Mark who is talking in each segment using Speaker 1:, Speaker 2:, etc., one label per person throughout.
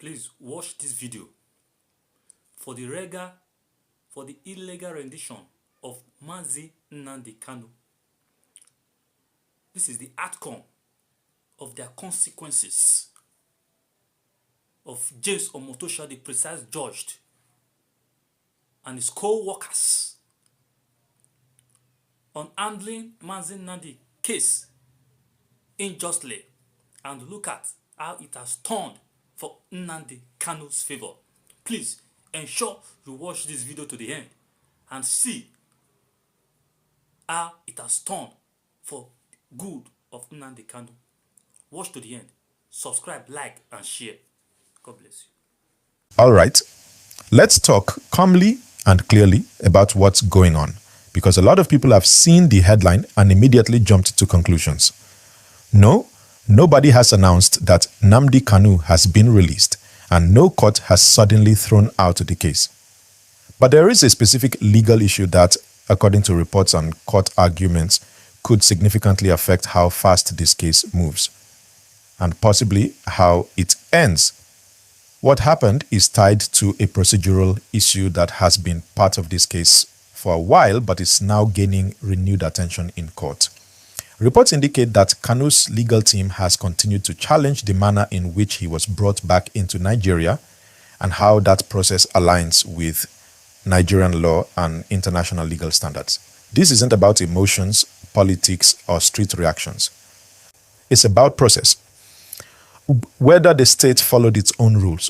Speaker 1: Please watch this video for the illegal rendition of Mazi Nnamdi Kanu. This is the outcome of their consequences of James Omotosha, the precise judge, and his co-workers on handling Mazi Nnamdi case unjustly, and look at how it has turned for Nnamdi Kanu's favor. Please ensure you watch this video to the end and see how it has turned for good of Nnamdi Kanu. Watch to the end. Subscribe, like, and share. God bless you.
Speaker 2: All right. Let's talk calmly and clearly about what's going on, because a lot of people have seen the headline and immediately jumped to conclusions. No, nobody has announced that Nnamdi Kanu has been released, and no court has suddenly thrown out the case. But there is a specific legal issue that, according to reports and court arguments, could significantly affect how fast this case moves, and possibly how it ends. What happened is tied to a procedural issue that has been part of this case for a while, but is now gaining renewed attention in court. Reports indicate that Kanu's legal team has continued to challenge the manner in which he was brought back into Nigeria and how that process aligns with Nigerian law and international legal standards. This isn't about emotions, politics, or street reactions. It's about process. Whether the state followed its own rules.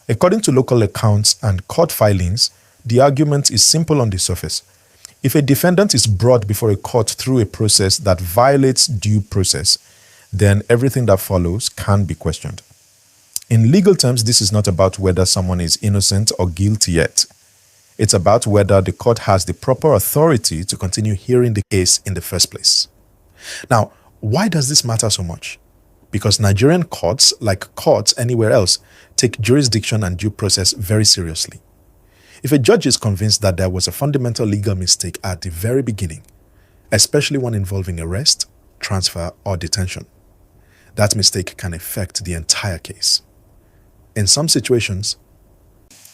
Speaker 2: According to local accounts and court filings, the argument is simple on the surface. If a defendant is brought before a court through a process that violates due process, then everything that follows can be questioned. In legal terms, this is not about whether someone is innocent or guilty yet. It's about whether the court has the proper authority to continue hearing the case in the first place. Now, why does this matter so much? Because Nigerian courts, like courts anywhere else, take jurisdiction and due process very seriously. If a judge is convinced that there was a fundamental legal mistake at the very beginning, especially one involving arrest, transfer, or detention, that mistake can affect the entire case. In some situations,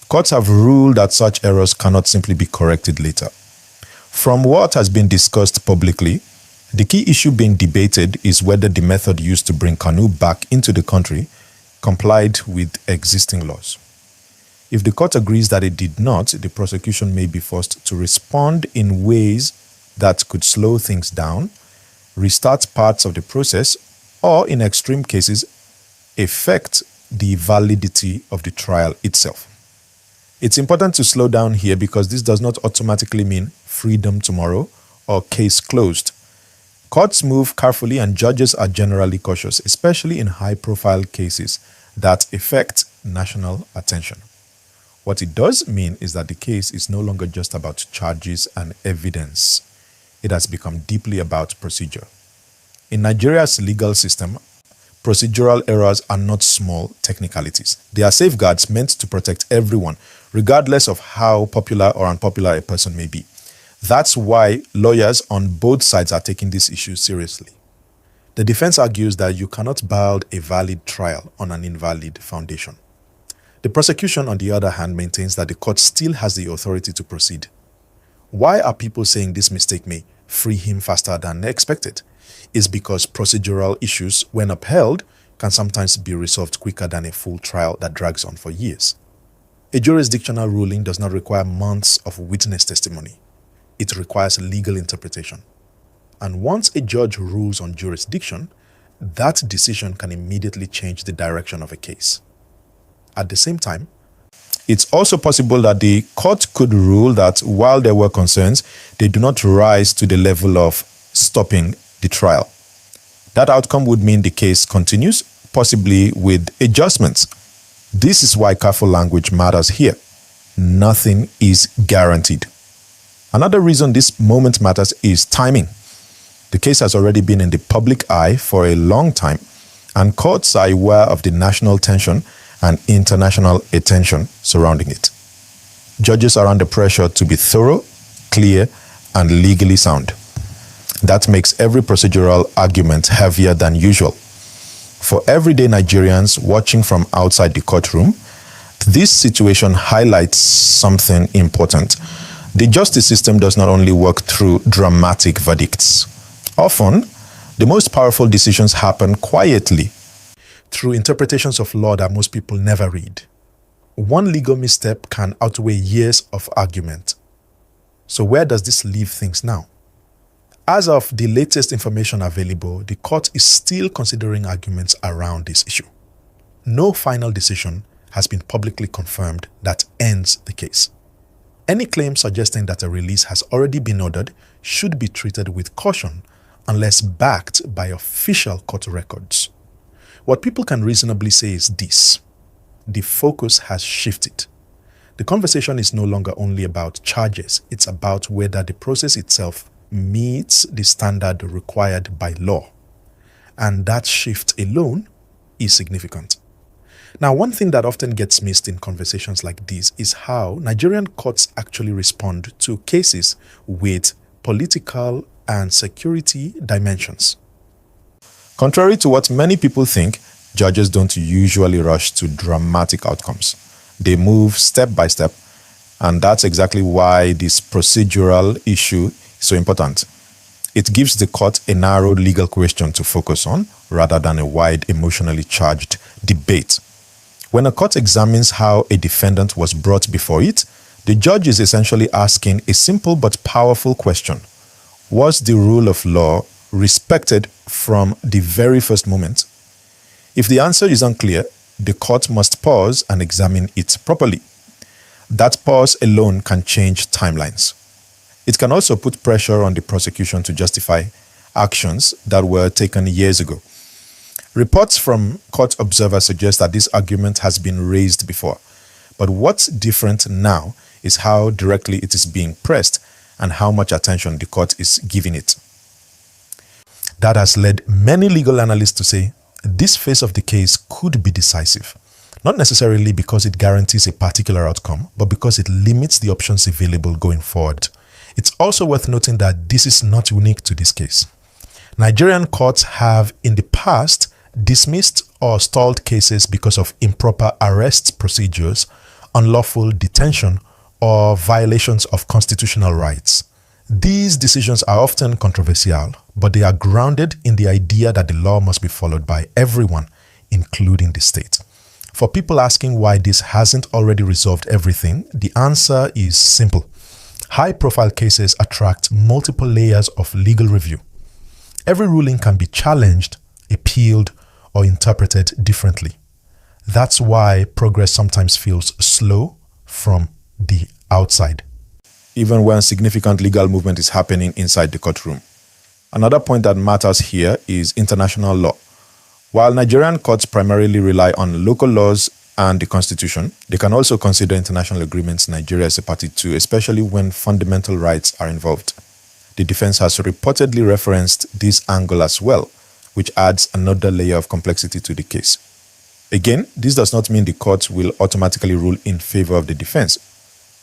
Speaker 2: courts have ruled that such errors cannot simply be corrected later. From what has been discussed publicly, the key issue being debated is whether the method used to bring Kanu back into the country complied with existing laws. If the court agrees that it did not, the prosecution may be forced to respond in ways that could slow things down, restart parts of the process, or in extreme cases, affect the validity of the trial itself. It's important to slow down here because this does not automatically mean freedom tomorrow or case closed. Courts move carefully and judges are generally cautious, especially in high-profile cases that affect national attention. What it does mean is that the case is no longer just about charges and evidence. It has become deeply about procedure. In Nigeria's legal system, procedural errors are not small technicalities. They are safeguards meant to protect everyone, regardless of how popular or unpopular a person may be. That's why lawyers on both sides are taking this issue seriously. The defense argues that you cannot build a valid trial on an invalid foundation. The prosecution, on the other hand, maintains that the court still has the authority to proceed. Why are people saying this mistake may free him faster than expected? It's because procedural issues, when upheld, can sometimes be resolved quicker than a full trial that drags on for years. A jurisdictional ruling does not require months of witness testimony. It requires legal interpretation. And once a judge rules on jurisdiction, that decision can immediately change the direction of a case. At the same time, it's also possible that the court could rule that while there were concerns, they do not rise to the level of stopping the trial. That outcome would mean the case continues, possibly with adjustments. This is why careful language matters here. Nothing is guaranteed. Another reason this moment matters is timing. The case has already been in the public eye for a long time, and courts are aware of the national tension and international attention surrounding it. Judges are under pressure to be thorough, clear, and legally sound. That makes every procedural argument heavier than usual. For everyday Nigerians watching from outside the courtroom, this situation highlights something important. The justice system does not only work through dramatic verdicts. Often, the most powerful decisions happen quietly through interpretations of law that most people never read. One legal misstep can outweigh years of argument. So where does this leave things now? As of the latest information available, the court is still considering arguments around this issue. No final decision has been publicly confirmed that ends the case. Any claim suggesting that a release has already been ordered should be treated with caution unless backed by official court records. What people can reasonably say is this: the focus has shifted. The conversation is no longer only about charges, it's about whether the process itself meets the standard required by law. And that shift alone is significant. Now, one thing that often gets missed in conversations like this is how Nigerian courts actually respond to cases with political and security dimensions. Contrary to what many people think, judges don't usually rush to dramatic outcomes. They move step by step, and that's exactly why this procedural issue is so important. It gives the court a narrow legal question to focus on rather than a wide, emotionally charged debate. When a court examines how a defendant was brought before it, the judge is essentially asking a simple but powerful question: was the rule of law respected from the very first moment? If the answer is unclear, the court must pause and examine it properly. That pause alone can change timelines. It can also put pressure on the prosecution to justify actions that were taken years ago. Reports from court observers suggest that this argument has been raised before, but what's different now is how directly it is being pressed and how much attention the court is giving it. That has led many legal analysts to say this phase of the case could be decisive, not necessarily because it guarantees a particular outcome, but because it limits the options available going forward. It's also worth noting that this is not unique to this case. Nigerian courts have in the past dismissed or stalled cases because of improper arrest procedures, unlawful detention, or violations of constitutional rights. These decisions are often controversial, but they are grounded in the idea that the law must be followed by everyone, including the state. For people asking why this hasn't already resolved everything, the answer is simple. High-profile cases attract multiple layers of legal review. Every ruling can be challenged, appealed, or interpreted differently. That's why progress sometimes feels slow from the outside, even when significant legal movement is happening inside the courtroom. Another point that matters here is international law. While Nigerian courts primarily rely on local laws and the Constitution, they can also consider international agreements Nigeria is a party to, especially when fundamental rights are involved. The defense has reportedly referenced this angle as well, which adds another layer of complexity to the case. Again, this does not mean the court will automatically rule in favor of the defense.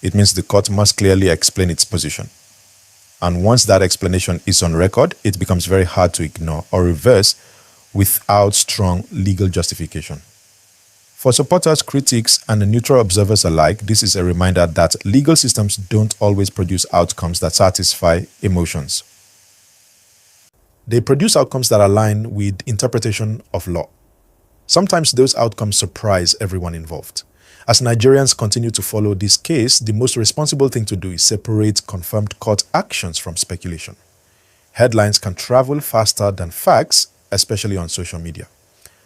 Speaker 2: It means the court must clearly explain its position. And once that explanation is on record, it becomes very hard to ignore or reverse without strong legal justification. For supporters, critics, and neutral observers alike, this is a reminder that legal systems don't always produce outcomes that satisfy emotions. They produce outcomes that align with interpretation of law. Sometimes those outcomes surprise everyone involved. As Nigerians continue to follow this case, the most responsible thing to do is separate confirmed court actions from speculation. Headlines can travel faster than facts, especially on social media.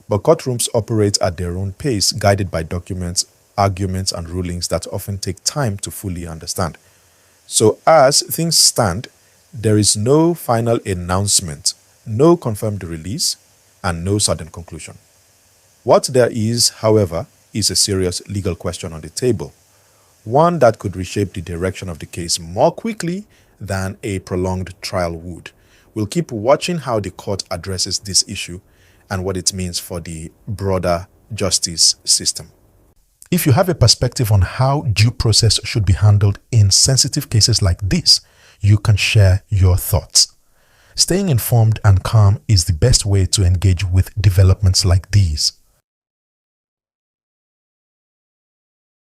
Speaker 2: But courtrooms operate at their own pace, guided by documents, arguments, and rulings that often take time to fully understand. So as things stand, there is no final announcement, no confirmed release, and no sudden conclusion. What there is, however, is a serious legal question on the table, one that could reshape the direction of the case more quickly than a prolonged trial would. We'll keep watching how the court addresses this issue and what it means for the broader justice system. If you have a perspective on how due process should be handled in sensitive cases like this, you can share your thoughts. Staying informed and calm is the best way to engage with developments like these.